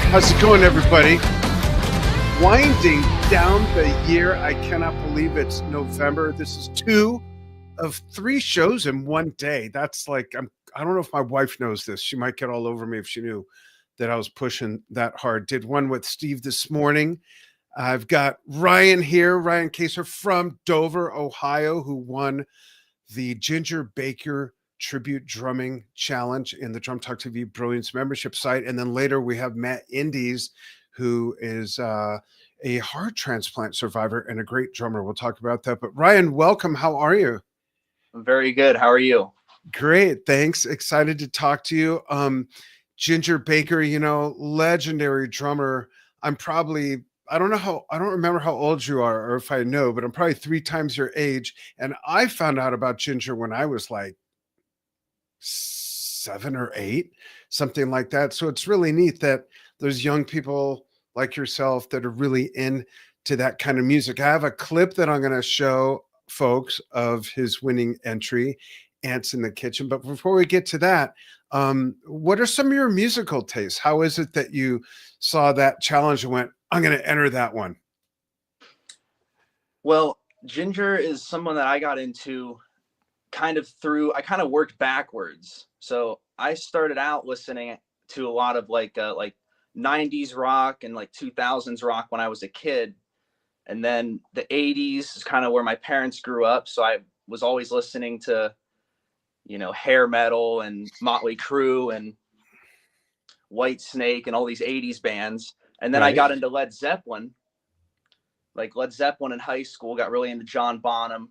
How's it going, everybody? Winding down the year. I cannot believe it's November. This is 2 of 3 shows in one day. That's like, I don't know if my wife knows this. She might get all over me if she knew that I was pushing that hard. Did one with Steve this morning. I've got Ryan here, Ryan Kaser from Dover, Ohio, who won the Ginger Baker Tribute Drumming Challenge in the Drum Talk TV Brilliance membership site. And then later we have Matt Indies, who is a heart transplant survivor and a great drummer. We'll talk about that. But Ryan, welcome. How are you? I'm very good. How are you? Great. Thanks. Excited to talk to you. Ginger Baker, legendary drummer. I don't remember how old you are or if I know, but I'm probably 3 times your age. And I found out about Ginger when I was like 7 or 8, something like that. So it's really neat that there's young people like yourself that are really into that kind of music. I have a clip that I'm going to show folks of his winning entry, Ants in the Kitchen. But before we get to that, what are some of your musical tastes? How is it that you saw that challenge and went, I'm going to enter that one? Well, Ginger is someone that I got into I kind of worked backwards. So I started out listening to a lot of like 90s rock and like 2000s rock when I was a kid. And then the 80s is kind of where my parents grew up. So I was always listening to, hair metal and Motley Crue and White Snake and all these 80s bands. And then I got into Led Zeppelin, in high school, got really into John Bonham,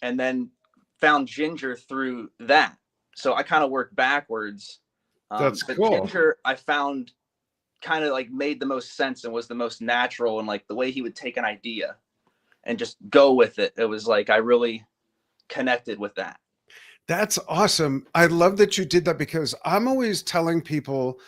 and then found Ginger through that. So I kind of worked backwards. That's but cool. Ginger, I found kind of like made the most sense and was the most natural, and like the way he would take an idea and just go with it. It was like I really connected with that. That's awesome. I love that you did that, because I'm always telling people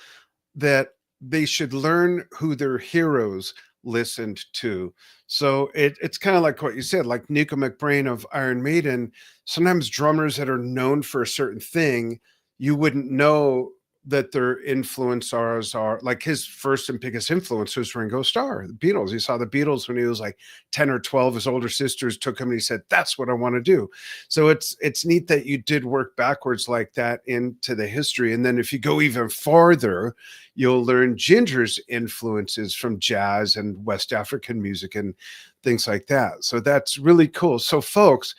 that they should learn who their heroes listened to. So it's kind of like what you said, like Nico McBrain of Iron Maiden. Sometimes drummers that are known for a certain thing, you wouldn't know that their influencers are like his first and biggest influence was Ringo Starr, the Beatles. He saw the Beatles when he was like 10 or 12. His older sisters took him and he said, that's what I want to do. So it's neat that you did work backwards like that into the history. And then if you go even farther, you'll learn Ginger's influences from jazz and West African music and things like that. So that's really cool. So folks,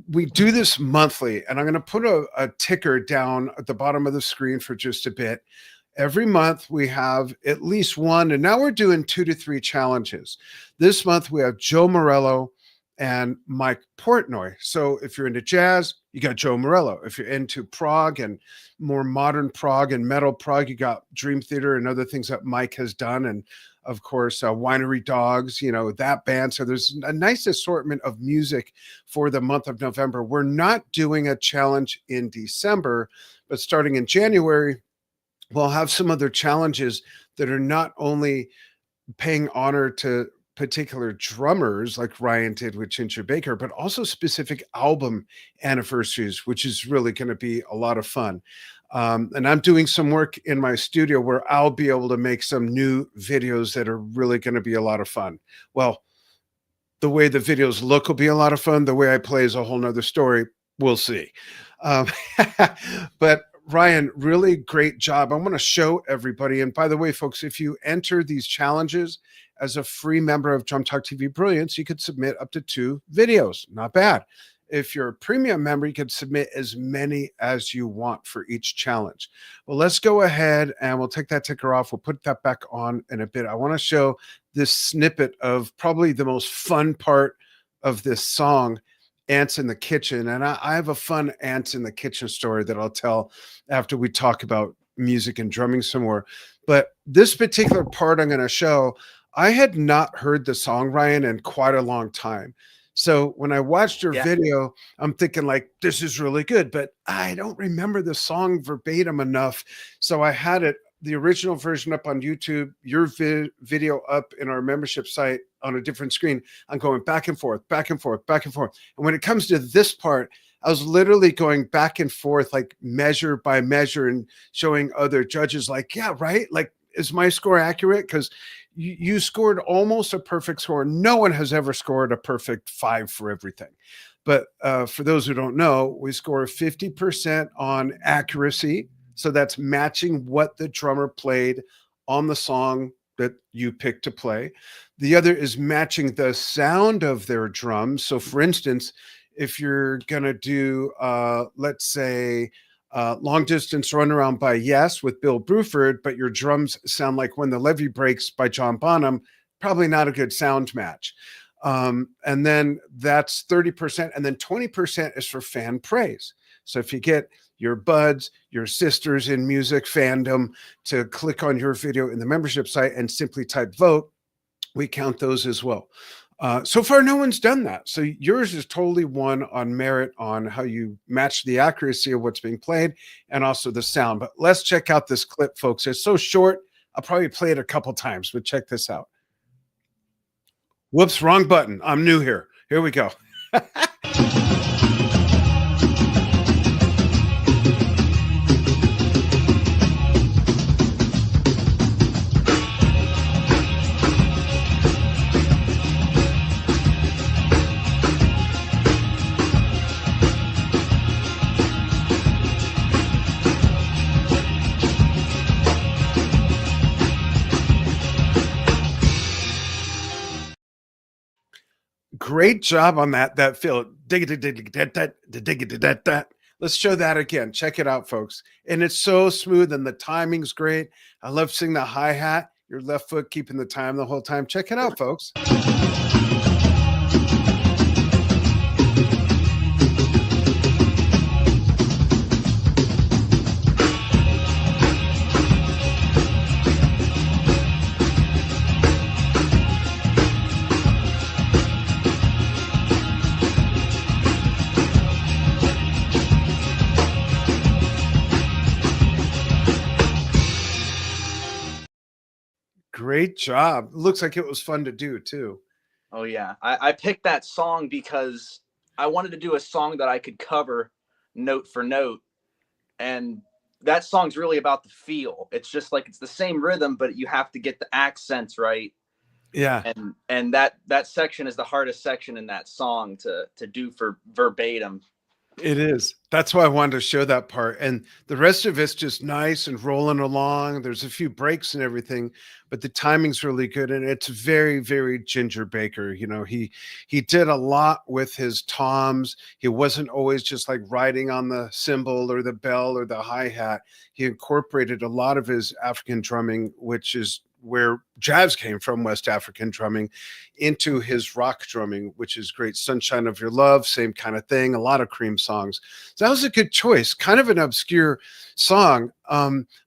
we do this monthly, and I'm going to put a ticker down at the bottom of the screen for just a bit. Every month we have at least one, and now we're doing 2 to 3 challenges. This month we have Joe Morello and Mike Portnoy. So if you're into jazz, you got Joe Morello. If you're into prog and more modern prog and metal prog, you got Dream Theater and other things that Mike has done. And of course, Winery Dogs, that band. So there's a nice assortment of music for the month of November. We're not doing a challenge in December, but starting in January, we'll have some other challenges that are not only paying honor to particular drummers like Ryan did with Ginger Baker, but also specific album anniversaries, which is really going to be a lot of fun. And I'm doing some work in my studio where I'll be able to make some new videos that are really going to be a lot of fun. Well, the way the videos look will be a lot of fun. The way I play is a whole nother story. We'll see. But Ryan, really great job. I want to show everybody. And by the way, folks, if you enter these challenges as a free member of Drum Talk TV Brilliance, you could submit up to 2 videos. Not bad. If you're a premium member, you can submit as many as you want for each challenge. Well, let's go ahead and we'll take that ticker off. We'll put that back on in a bit. I want to show this snippet of probably the most fun part of this song, Ants in the Kitchen. And I have a fun Ants in the Kitchen story that I'll tell after we talk about music and drumming some more. But this particular part I'm going to show, I had not heard the song, Ryan, in quite a long time. So when I watched your video, I'm thinking like, this is really good, but I don't remember the song verbatim enough. So I had the original version up on YouTube, your video up in our membership site on a different screen. I'm going back and forth, back and forth, back and forth. And when it comes to this part, I was literally going back and forth, like measure by measure, and showing other judges like, yeah, right. Like is my score accurate? Because you scored almost a perfect score. No one has ever scored a perfect 5 for everything. But for those who don't know, we score 50% on accuracy. So that's matching what the drummer played on the song that you picked to play. The other is matching the sound of their drums. So, for instance, if you're going to do, let's say, Long Distance Runaround by Yes with Bill Bruford, but your drums sound like When the Levee Breaks by John Bonham, probably not a good sound match. And then that's 30%. And then 20% is for fan praise. So if you get your buds, your sisters in music fandom to click on your video in the membership site and simply type vote, we count those as well. So far, no one's done that. So yours is totally won on merit on how you match the accuracy of what's being played and also the sound. But let's check out this clip, folks. It's so short. I'll probably play it a couple times, but check this out. Whoops, wrong button. I'm new here. Here we go. Great job on that fill. Let's show that again. Check it out, folks. And it's so smooth and the timing's great. I love seeing the hi-hat, your left foot keeping the time the whole time. Check it out, folks. Great job. Looks like it was fun to do too. Oh yeah, I picked that song because I wanted to do a song that I could cover note for note, and that song's really about the feel. It's just like it's the same rhythm, but you have to get the accents right. Yeah. And that section is the hardest section in that song to do for verbatim. It is. That's why I wanted to show that part. And the rest of it's just nice and rolling along. There's a few breaks and everything, but the timing's really good. And it's very, very Ginger Baker. You know, he did a lot with his toms. He wasn't always just like riding on the cymbal or the bell or the hi-hat. He incorporated a lot of his African drumming, which is where jazz came from, West African drumming, into his rock drumming, which is great. Sunshine of Your Love, same kind of thing. A lot of Cream songs. So that was a good choice. Kind of an obscure song.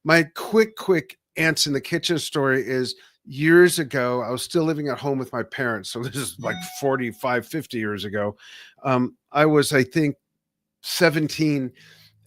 My quick Ants in the Kitchen story is years ago. I was still living at home with my parents. So this is like 45, 50 years ago. I was, I think, 17,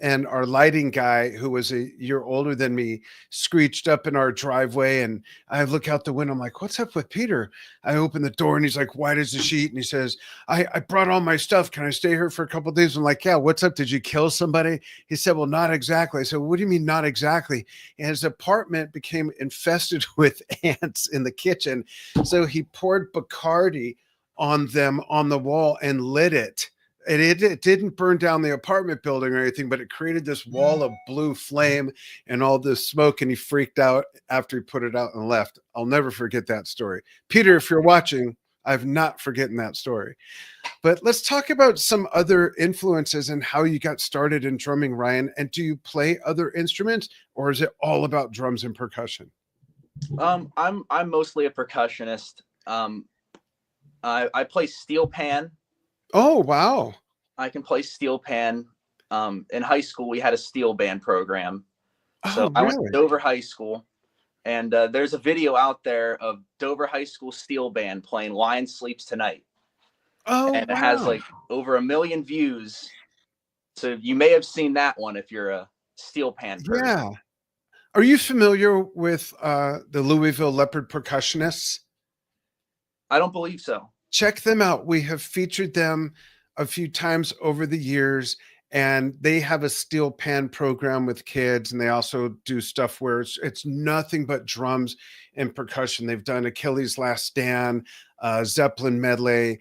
and our lighting guy, who was a year older than me, screeched up in our driveway. And I look out the window. I'm like, what's up with Peter? I open the door and he's like, white as a sheet. And he says, I brought all my stuff. Can I stay here for a couple of days? I'm like, yeah, what's up? Did you kill somebody? He said, well, not exactly. I said, what do you mean not exactly? And his apartment became infested with ants in the kitchen. So he poured Bacardi on them on the wall and lit it. And it didn't burn down the apartment building or anything, but it created this wall of blue flame and all this smoke. And he freaked out after he put it out and left. I'll never forget that story. Peter, if you're watching, I've not forgotten that story. But let's talk about some other influences and how you got started in drumming, Ryan. And do you play other instruments, or is it all about drums and percussion? I'm mostly a percussionist. I play steel pan. Oh, wow. I can play steel pan. In high school, we had a steel band program. So Oh, I went to really? Dover High School, and there's a video out there of Dover High School steel band playing Lion Sleeps Tonight. Oh, And it has wow. like over 1 million views. So you may have seen that one if you're a steel pan person. Yeah. Are you familiar with the Louisville Leopard percussionists? I don't believe so. Check them out. We have featured them a few times over the years, and they have a steel pan program with kids, and they also do stuff where it's nothing but drums and percussion. They've done Achilles Last Stand, Zeppelin medley.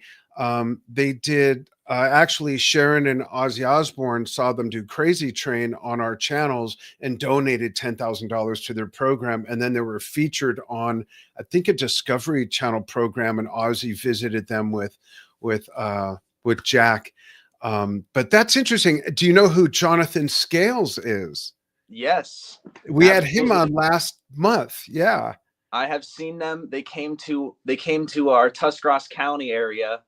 They did actually, Sharon and Ozzy Osbourne saw them do Crazy Train on our channels and donated $10,000 to their program, and then they were featured on, I think, a Discovery Channel program, and Ozzy visited them with Jack. But that's interesting. Do you know who Jonathan Scales is? Yes, We had him absolutely. on last month. Yeah. I have seen them. They came to our Tuscarawas County area,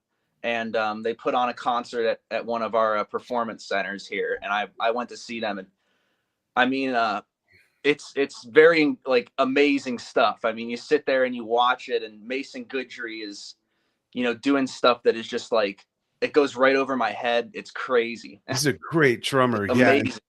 and they put on a concert at one of our performance centers here, and I went to see them, and I mean, it's very like amazing stuff. I mean, you sit there and you watch it, and Mason Goodry is, doing stuff that is just like, it goes right over my head. It's crazy. He's a great drummer. Yeah. Amazing.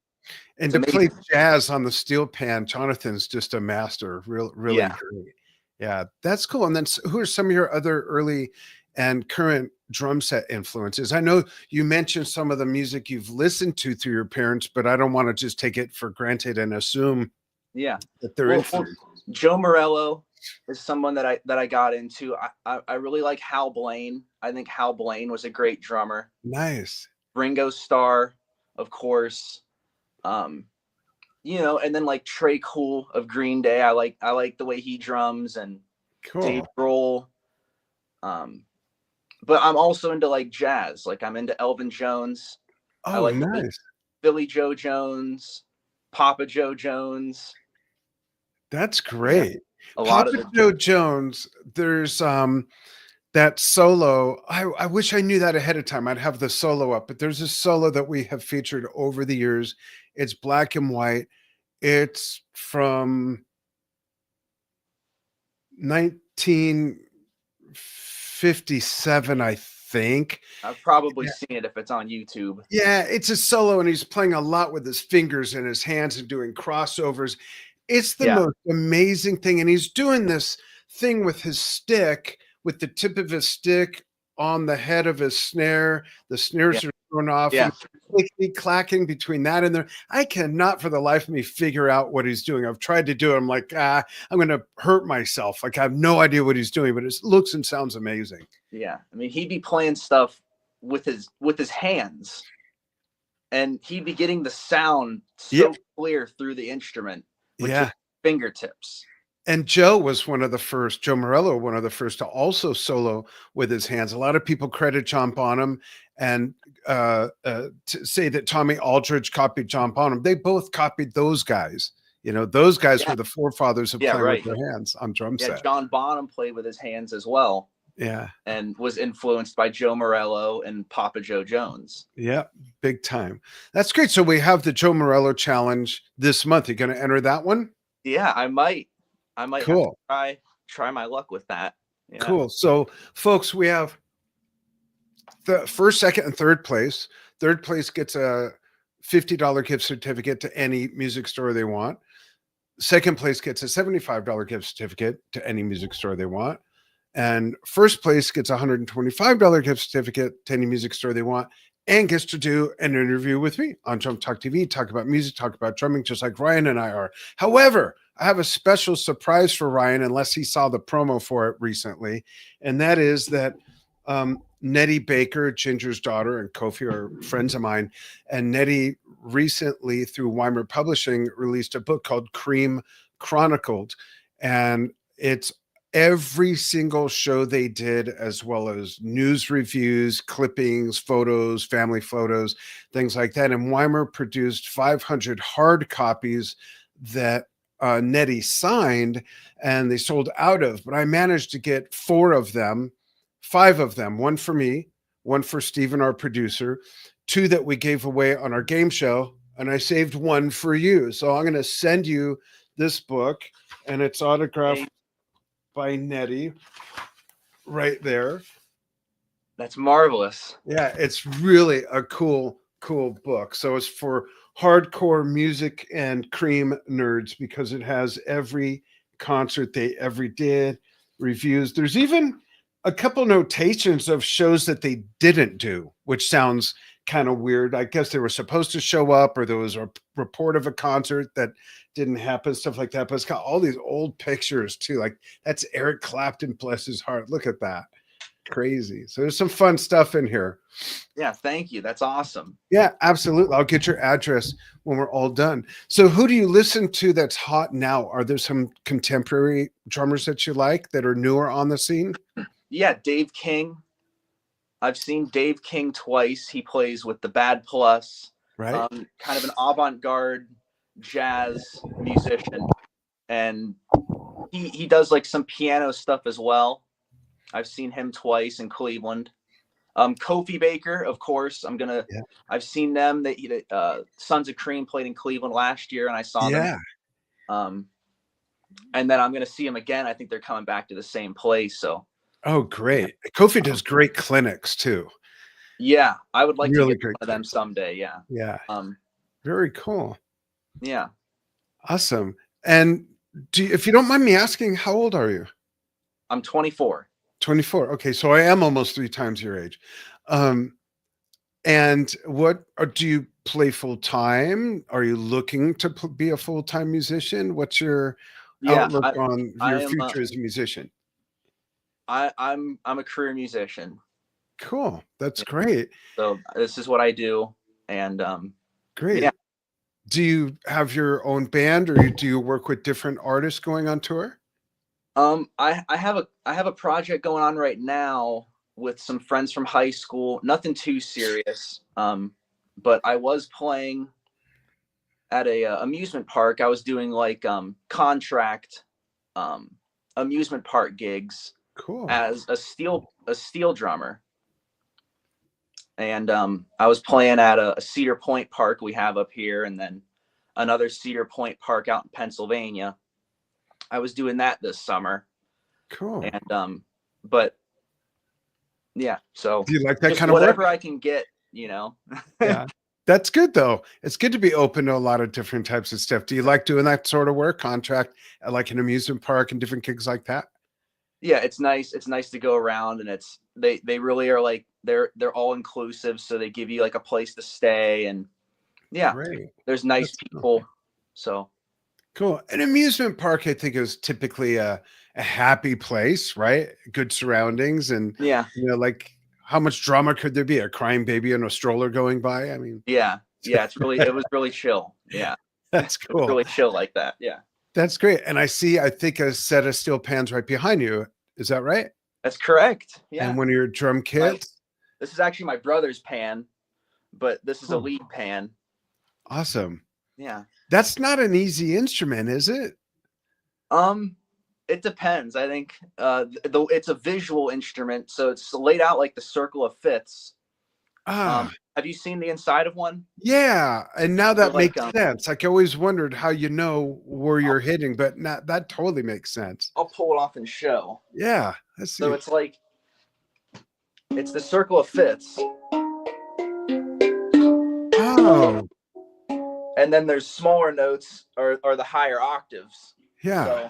And It's to play amazing. jazz on the steel pan, Jonathan's just a master. Really Yeah. great. Yeah, that's cool. And then who are some of your other early and current drum set influences? I know you mentioned some of the music you've listened to through your parents, but I don't want to just take it for granted and assume Yeah. that they're Well, influenced. Joe Morello is someone that I got into. I really like Hal Blaine. I think Hal Blaine was a great drummer. Nice. Ringo Starr, of course. Um, and then like Trey Cool of Green Day. I like the way he drums, and Dave Cool. Grohl. Um, but I'm also into like jazz. Like I'm into Elvin Jones. I Oh, like nice. Billy Joe Jones, Papa Joe Jones. That's Yeah, great. a lot of Papa the Joe Jones, there's that solo. I wish I knew that ahead of time. I'd have the solo up, but there's a solo that we have featured over the years. It's black and white. It's from 1957, I think. I've probably Yeah. seen it if it's on YouTube. Yeah, it's a solo, and he's playing a lot with his fingers and his hands and doing crossovers. It's the Yeah, most amazing thing, and he's doing this thing with his stick, with the tip of his stick on the head of his snare. The yeah, snares are thrown off, yeah, and clickety clacking between that and there. I cannot for the life of me figure out what he's doing. I've tried to do it. I'm like, I'm going to hurt myself. Like I have no idea what he's doing, but it looks and sounds amazing. yeah. I mean, he'd be playing stuff with his hands, and he'd be getting the sound Yep. so clear through the instrument with Yeah. just fingertips. And Joe was one of the first, Joe Morello, one of the first to also solo with his hands. A lot of people credit John Bonham and to say that Tommy Aldridge copied John Bonham. They both copied those guys. Those guys Yeah, were the forefathers of yeah, playing with right. their hands on drum Yeah, set. John Bonham played with his hands as well, Yeah. and was influenced by Joe Morello and Papa Joe Jones. Yeah. Big time. That's great. So we have the Joe Morello challenge this month. You going to enter that one? Yeah, I might have to Cool. try my luck with that. Cool. So folks, we have the first, second, and third place. Third place gets a $50 gift certificate to any music store they want. Second place gets a $75 gift certificate to any music store they want. And first place gets a $125 gift certificate to any music store they want, and gets to do an interview with me on Drum Talk TV, talk about music, talk about drumming, just like Ryan and I are. However, I have a special surprise for Ryan, unless he saw the promo for it recently. And that is that Nettie Baker, Ginger's daughter, and Kofi are friends of mine. And Nettie recently, through Weimer Publishing, released a book called Cream Chronicled. And it's every single show they did, as well as news reviews, clippings, photos, family photos, things like that. And Weimer produced 500 hard copies that Nettie signed, and they sold out of. But I managed to get five of them, one for me, one for Steven, our producer, two that we gave away on our game show, and I saved one for you. So I'm going to send you this book, and it's autographed by Nettie right there. That's marvelous. Yeah, it's really a cool book. So it's for hardcore music and Cream nerds, because it has every concert they ever did, reviews. There's even a couple notations of shows that they didn't do, which sounds kind of weird. I guess they were supposed to show up, or there was a report of a concert that didn't happen, stuff like that. But it's got all these old pictures too. Like that's Eric Clapton, bless his heart. Look at that. Crazy. So there's some fun stuff in here. Yeah, thank you. That's awesome. Yeah, absolutely. I'll get your address when we're all done. So who do you listen to that's hot now? Are there some contemporary drummers that you like that are newer on the scene? Yeah, Dave King. I've seen Dave King twice. He plays with the Bad Plus, Right. kind of an avant-garde jazz musician, and he does like some piano stuff as well. I've seen him twice in Cleveland. Kofi Baker, of course. Yeah. I've seen them. Sons of Cream played in Cleveland last year, and I saw them. And then I'm gonna see them again. I think they're coming back to the same place. So. Oh, great. Kofi does great clinics too. Yeah, I would like Really to get great one of them clinics. someday. Yeah. Yeah. Very cool. Yeah. Awesome. And if you don't mind me asking, how old are you? I'm 24. 24. Okay, so I am almost 3 times your age. And what do you play full time? Are you looking to be a full-time musician? What's your outlook on your future as a musician? I'm a career musician. Cool. That's great. So this is what I do. And great. Yeah. Do you have your own band, or do you work with different artists going on tour? I have a project going on right now with some friends from high school. Nothing too serious. But I was playing at a amusement park. I was doing like contract amusement park gigs. Cool. As a steel drummer. And I was playing at a Cedar Point park we have up here, and then another Cedar Point park out in Pennsylvania. I was doing that this summer. Cool. And but yeah, so do you like that kind of whatever work? I can get, Yeah. That's good though. It's good to be open to a lot of different types of stuff. Do you like doing that sort of work, contract at like an amusement park and different gigs like that? Yeah, it's nice. It's nice to go around, and they really are like they're all inclusive, so they give you like a place to stay, and yeah, Great. there's nice people. So cool. An amusement park, I think, is typically a happy place, right? Good surroundings, and yeah, like how much drama could there be? A crying baby in a stroller going by? I mean, yeah, it was really chill. Yeah, that's it was cool. really chill like that. Yeah. That's great. And I think a set of steel pans right behind you. Is that right? That's correct. Yeah. And one of your drum kits? This is actually my brother's pan, but this is a lead pan. Awesome. Yeah. That's not an easy instrument, is it? It depends. I think it's a visual instrument, so it's laid out like the circle of fifths. Have you seen the inside of one? Yeah, and now that makes sense. Like I always wondered how you know where you're hitting, but that totally makes sense. I'll pull it off and show. Yeah, so it's like it's the circle of fifths. Oh. And then there's smaller notes or the higher octaves. Yeah.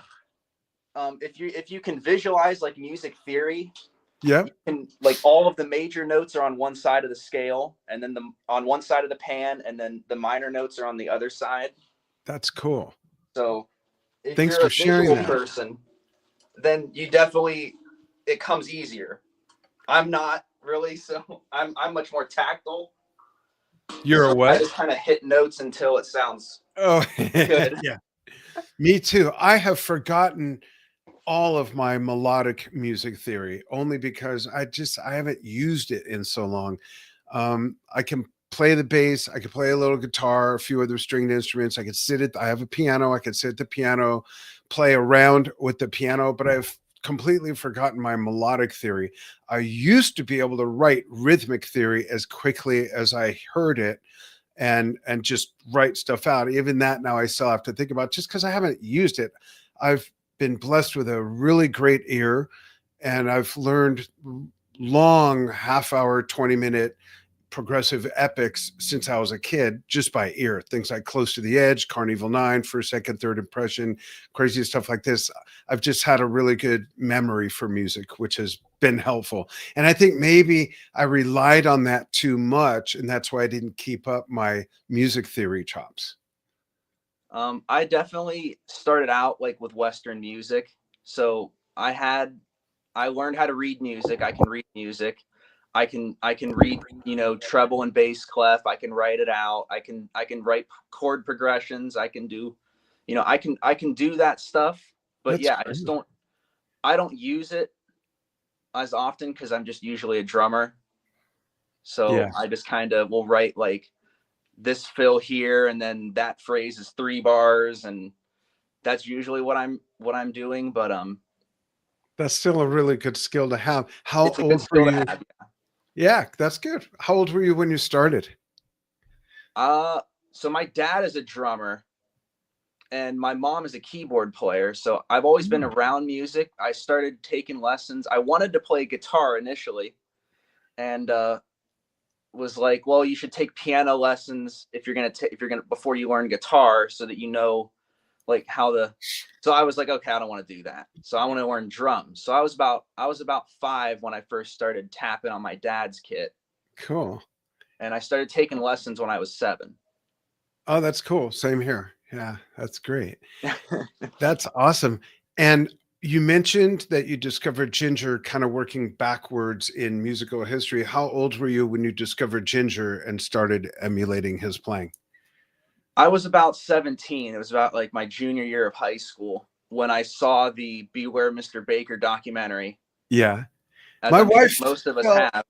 So if you can visualize like music theory. Yeah. And like all of the major notes are on one side of the scale, and then on one side of the pan, and then the minor notes are on the other side. That's cool. So if Thanks you're for a sharing visual that. person, then it comes easier. I'm not really, so I'm much more tactile. You're a what? I just kind of hit notes until it sounds good. Yeah. Me too. I have forgotten all of my melodic music theory only because I haven't used it in so long. I can play the bass, I can play a little guitar, a few other stringed instruments. I have a piano, I can sit at the piano, play around with the piano, but I've completely forgotten my melodic theory. I used to be able to write rhythmic theory as quickly as I heard it and just write stuff out. Even that now I still have to think about, just because I haven't used it. I've been blessed with a really great ear, and I've learned long half-hour, 20-minute progressive epics since I was a kid, just by ear. Things like Close to the Edge, Carnival 9, First, Second, Third Impression, crazy stuff like this. I've just had a really good memory for music, which has been helpful. And I think maybe I relied on that too much, and that's why I didn't keep up my music theory chops. I definitely started out like with Western music. So I learned how to read music. I can read music. I can read, treble and bass clef. I can write it out. I can write chord progressions. I can do, I can do that stuff. But That's yeah, great. I don't use it as often because I'm just usually a drummer. So Yeah. I just kind of will write like this fill here and then that phrase is 3 bars, and that's usually what I'm doing. But That's still a really good skill to have. How it's a good old were skill to you? have. Yeah, that's good. How old were you when you started? Uh, so my dad is a drummer and my mom is a keyboard player. So I've always been Mm. around music. I started taking lessons. I wanted to play guitar initially, and was like, well, you should take piano lessons if you're gonna before you learn guitar, so that you know like how the. So I was like, okay, I don't want to do that. So I want to learn drums. So I was about 5 when I first started tapping on my dad's kit, Cool. and I started taking lessons when I was 7. Oh, that's cool. Same here. Yeah, that's great. That's awesome. And you mentioned that you discovered Ginger kind of working backwards in musical history. How old were you when you discovered Ginger and started emulating his playing? I was about 17. It was about like my junior year of high school when I saw the Beware Mr. Baker documentary, Yeah. as My I'm sure wife most of us fell have.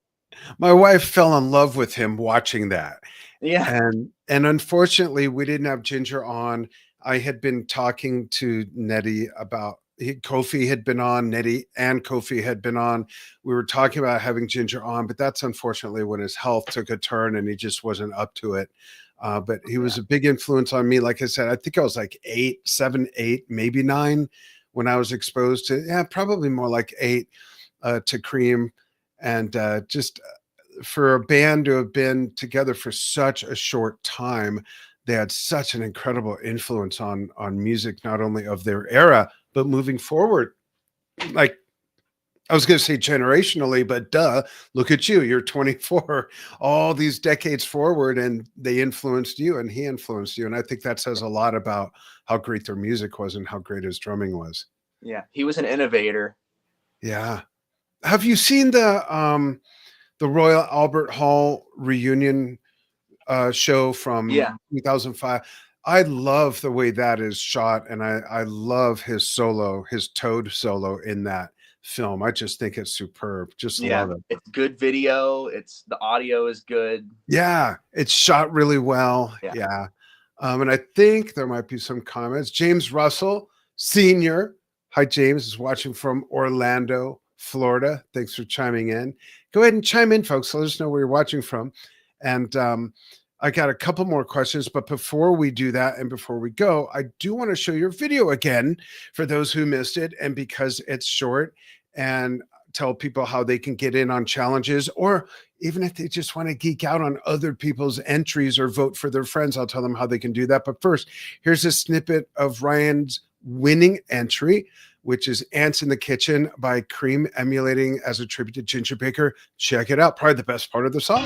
my wife fell in love with him watching that. Yeah. And unfortunately, we didn't have Ginger on. I had been talking to Nettie about Kofi had been on, Nettie and Kofi had been on. We were talking about having Ginger on, but that's unfortunately when his health took a turn and he just wasn't up to it. But he was Yeah. a big influence on me. Like I said, I think I was like 8, 7, 8, maybe 9 when I was exposed to, yeah, probably more like 8 to Cream. And just for a band to have been together for such a short time, they had such an incredible influence on music, not only of their era, but moving forward. Like I was going to say generationally, but duh, look at you. You're 24, all these decades forward, and they influenced you and he influenced you. And I think that says a lot about how great their music was and how great his drumming was. Yeah. He was an innovator. Yeah. Have you seen the Royal Albert Hall reunion show from Yeah. 2005? I love the way that is shot, and I love his solo, his Toad solo in that film. I just think it's superb. Just Yeah. love it. It's good video. It's the audio is good. Yeah, it's shot really well. Yeah. Yeah. And I think there might be some comments. James Russell Sr. Hi, James, is watching from Orlando, Florida. Thanks for chiming in. Go ahead and chime in, folks. Let us know where you're watching from. And I got a couple more questions, but before we do that and before we go, I do want to show your video again for those who missed it, and because it's short, and tell people how they can get in on challenges, or even if they just want to geek out on other people's entries or vote for their friends, I'll tell them how they can do that. But first, here's a snippet of Ryan's winning entry, which is Ants in the Kitchen by Cream, emulating as a tribute to Ginger Baker. Check it out. Probably the best part of the song.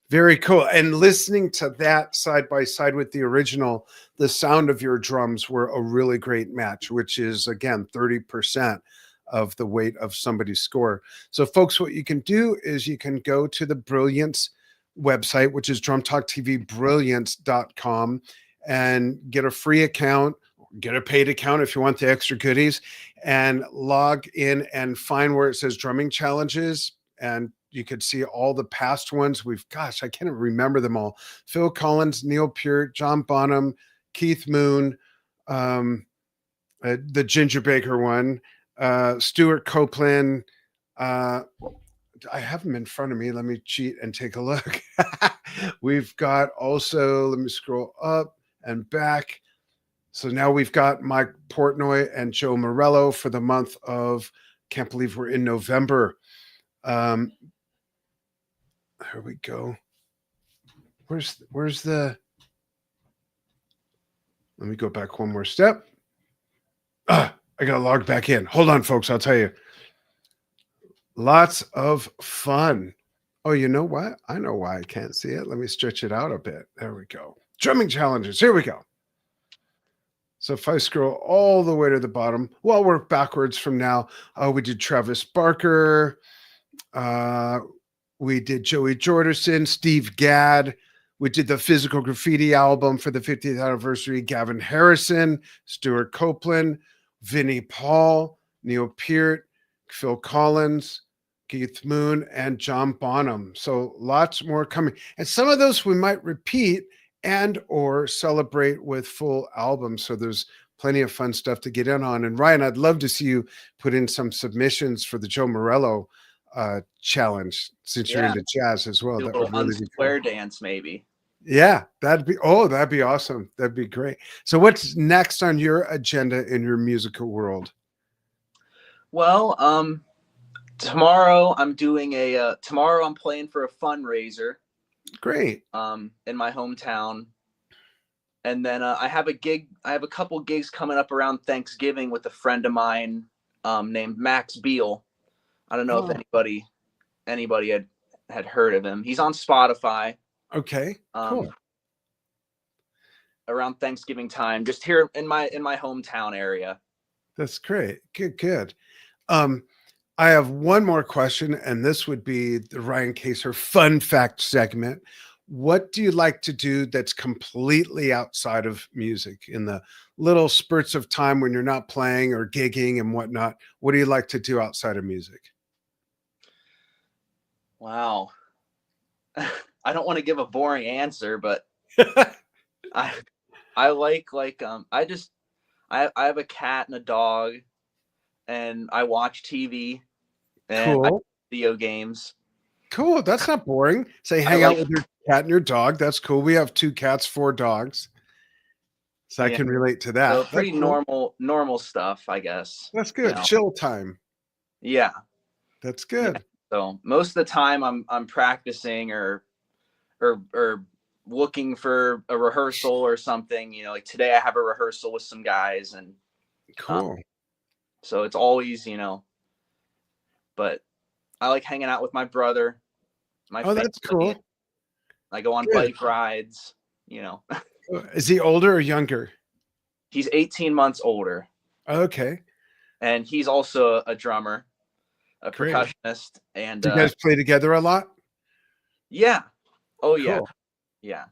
Very cool. And listening to that side by side with the original, the sound of your drums were a really great match, which is, again, 30% of the weight of somebody's score. So, folks, what you can do is you can go to the Brilliance website, which is drumtalktvbrilliance.com, and get a free account, get a paid account if you want the extra goodies, and log in and find where it says drumming challenges. And you could see all the past ones. Gosh, I can't remember them all. Phil Collins, Neil Peart, John Bonham, Keith Moon, um, the Ginger Baker one, Stuart Copeland. Uh, I have them in front of me. Let me cheat and take a look. We've got also, let me scroll up and back. So now we've got Mike Portnoy and Joe Morello for the month of, can't believe we're in November. There we go. Where's the, let me go back one more step. I got to log back in. Hold on, folks. I'll tell you. Lots of fun. Oh, you know what? I know why I can't see it. Let me stretch it out a bit. There we go. Drumming challenges. Here we go. So if I scroll all the way to the bottom, well, we're backwards from now. We did Travis Barker. We did Joey Jordison, Steve Gadd. We did the Physical Graffiti album for the 50th anniversary. Gavin Harrison, Stuart Copeland, Vinnie Paul, Neil Peart, Phil Collins, Keith Moon, and John Bonham. So lots more coming. And some of those we might repeat and or celebrate with full albums. So there's plenty of fun stuff to get in on. And Ryan, I'd love to see you put in some submissions for the Joe Morello challenge, since you're into jazz as well. Do a That little would really be square cool. dance, maybe. Yeah, that'd be awesome. That'd be great. So what's next on your agenda in your musical world? Well, tomorrow I'm doing tomorrow I'm playing for a fundraiser. Great. In my hometown. And then I have a couple gigs coming up around Thanksgiving with a friend of mine named Max Beal. I don't know if anybody had heard of him. He's on Spotify. Okay, cool. Around Thanksgiving time, just here in my hometown area. That's great. Good. I have one more question, and this would be the Ryan Kaser fun fact segment. What do you like to do that's completely outside of music in the little spurts of time when you're not playing or gigging and whatnot? What do you like to do outside of music? Wow. I don't want to give a boring answer, but I like I have a cat and a dog, and I watch TV and I play video games. Cool. That's not boring. Say hang out with your cat and your dog. That's cool. We have 2 cats, 4 dogs. So I can relate to that. So pretty normal stuff, I guess. That's good. You know? Chill time. Yeah. That's good. Yeah. So most of the time I'm practicing or looking for a rehearsal or something. You know, like today I have a rehearsal with some guys, and cool. So it's always, but I like hanging out with my brother. That's cool. I go on bike rides, Is he older or younger? He's 18 months older. Okay. And he's also a drummer, a percussionist. And do you guys play together a lot? Yeah. Oh, cool. Yeah.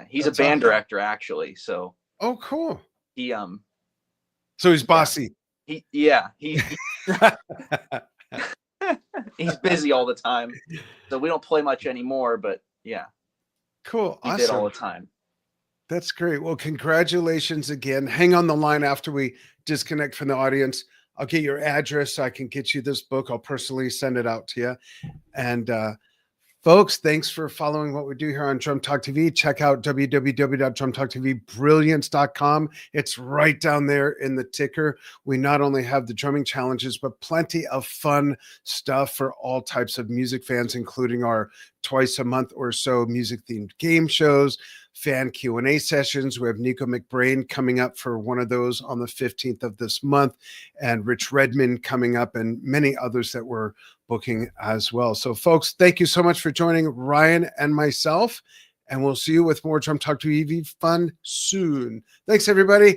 He's a band director, actually. So. Oh, cool. He So he's bossy. He's busy all the time, so we don't play much anymore. But yeah. Cool. He did all the time. That's great. Well, congratulations again. Hang on the line after we disconnect from the audience. I'll get your address so I can get you this book. I'll personally send it out to you. And folks, thanks for following what we do here on Drum Talk TV. Check out www.drumtalktvbrilliance.com. It's right down there in the ticker. We not only have the drumming challenges, but plenty of fun stuff for all types of music fans, including our twice a month or so music-themed game shows, fan Q&A sessions. We have Nico McBrain coming up for one of those on the 15th of this month, and Rich Redmond coming up, and many others that we're booking as well. So folks, thank you so much for joining Ryan and myself, and we'll see you with more Drum Talk TV fun soon. Thanks, everybody.